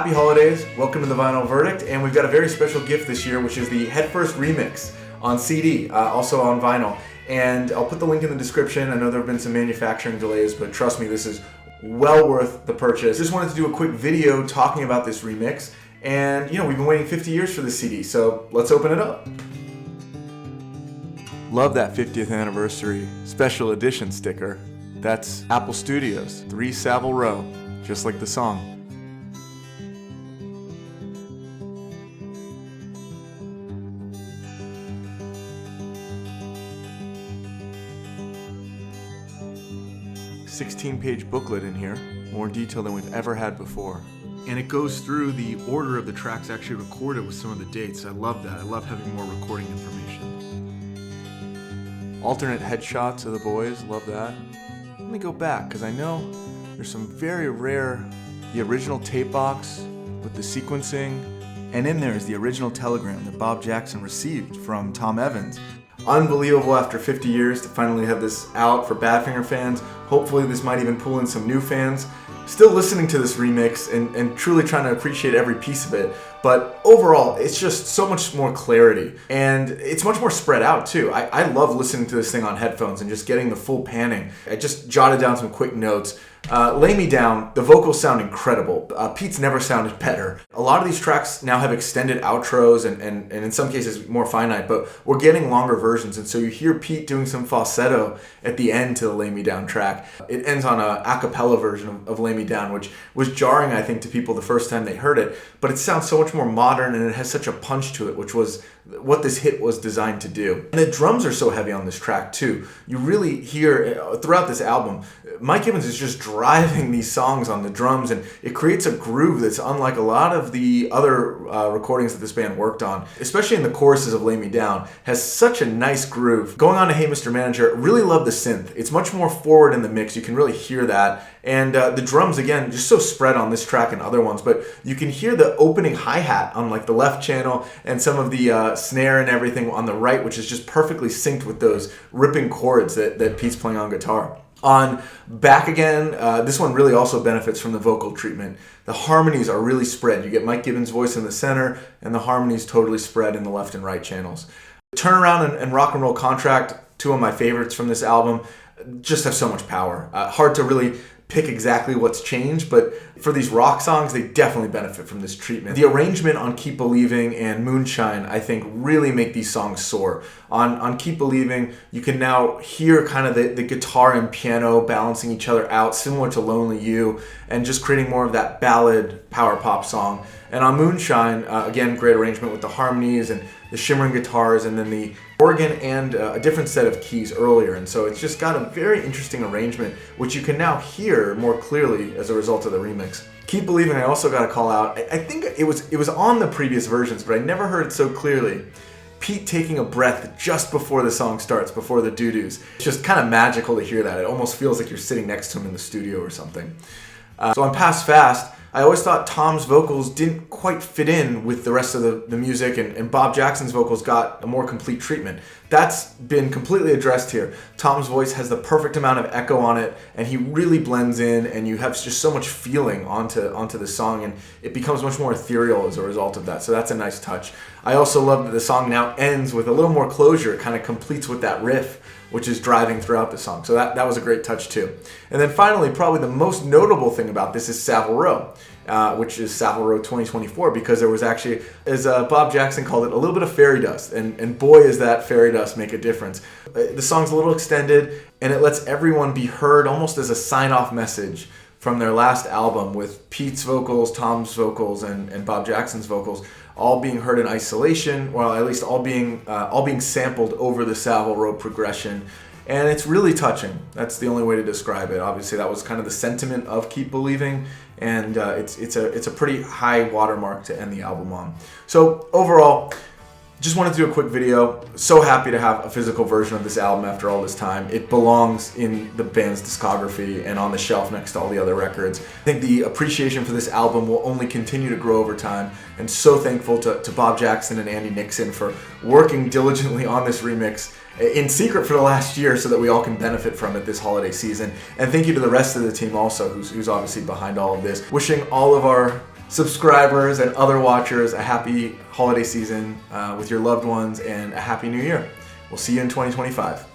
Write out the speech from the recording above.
Happy holidays, welcome to the Vinyl Verdict, and we've got a very special gift this year, which is the Headfirst Remix on CD, also on vinyl. And I'll put the link in the description. I know there have been some manufacturing delays, but trust me, this is well worth the purchase. Just wanted to do a quick video talking about this remix, and we've been waiting 50 years for this CD, so let's open it up. Love that 50th anniversary special edition sticker. That's Apple Studios, 3 Savile Row, just like the song. "16-page booklet in here, more detail than we've ever had before. And it goes through the order of the tracks actually recorded with some of the dates. I love that. I love having more recording information. Alternate headshots of the boys, love that. Let me go back, because I know there's some very rare, the original tape box with the sequencing, and in there is the original telegram that Bob Jackson received from Tom Evans. Unbelievable after 50 years to finally have this out for Badfinger fans. Hopefully this might even pull in some new fans. Still listening to this remix and truly trying to appreciate every piece of it. But overall, it's just so much more clarity. And it's much more spread out too. I love listening to this thing on headphones and just getting the full panning. I just jotted down some quick notes. Lay Me Down, the vocals sound incredible. Pete's never sounded better. A lot of these tracks now have extended outros and in some cases more finite, but we're getting longer versions, and so you hear Pete doing some falsetto at the end to the Lay Me Down track. It ends on a cappella version of Lay Me Down, which was jarring, I think, to people the first time they heard it, but it sounds so much more modern and it has such a punch to it, which was what this hit was designed to do. And the drums are so heavy on this track too. You really hear throughout this album, Mike Gibbons is just driving these songs on the drums, and it creates a groove that's unlike a lot of the other recordings that this band worked on, especially in the choruses of Lay Me Down, has such a nice groove. Going on to Hey Mr. Manager, really love the synth. It's much more forward in the mix, you can really hear that. And the drums, again, just so spread on this track and other ones, but you can hear the opening hi-hat on like the left channel and some of the snare and everything on the right, which is just perfectly synced with those ripping chords that Pete's playing on guitar. On Back Again, this one really also benefits from the vocal treatment. The harmonies are really spread. You get Mike Gibbons' voice in the center, and the harmonies totally spread in the left and right channels. Turnaround and Rock and Roll Contract, two of my favorites from this album, just have so much power. Hard to really pick exactly what's changed, but for these rock songs, they definitely benefit from this treatment. The arrangement on Keep Believing and Moonshine, I think, really make these songs soar. On Keep Believing, you can now hear kind of the guitar and piano balancing each other out, similar to Lonely You, and just creating more of that ballad power pop song. And on Moonshine, again, great arrangement with the harmonies and the shimmering guitars, and then the organ and a different set of keys earlier. And so it's just got a very interesting arrangement, which you can now hear more clearly as a result of the remix. Keep Believing, I also got to call out, I think it was on the previous versions, but I never heard it so clearly. Pete taking a breath just before the song starts, before the doo-doos. It's just kind of magical to hear that. It almost feels like you're sitting next to him in the studio or something. So on Pass Fast, I always thought Tom's vocals didn't quite fit in with the rest of the music, and Bob Jackson's vocals got a more complete treatment. That's been completely addressed here. Tom's voice has the perfect amount of echo on it, and he really blends in, and you have just so much feeling onto the song, and it becomes much more ethereal as a result of that, so that's a nice touch. I also love that the song now ends with a little more closure. It kind of completes with that riff, which is driving throughout the song. So that was a great touch too. And then finally, probably the most notable thing about this is Savile Row, which is Savile Row 2024, because there was actually, as Bob Jackson called it, a little bit of fairy dust. And boy, does that fairy dust make a difference. The song's a little extended, and it lets everyone be heard almost as a sign-off message from their last album, with Pete's vocals, Tom's vocals, and Bob Jackson's vocals all being heard in isolation, well, at least all being sampled over the Savile Row progression. And it's really touching. That's the only way to describe it. Obviously, that was kind of the sentiment of Keep Believing, and it's a pretty high watermark to end the album on. So overall, just wanted to do a quick video. So happy to have a physical version of this album after all this time. It belongs in the band's discography and on the shelf next to all the other records. I think the appreciation for this album will only continue to grow over time, and so thankful to Bob Jackson and Andy Nixon for working diligently on this remix in secret for the last year so that we all can benefit from it this holiday season. And thank you to the rest of the team also, who's obviously behind all of this. Wishing all of our subscribers and other watchers a happy holiday season with your loved ones and a happy new year. We'll see you in 2025.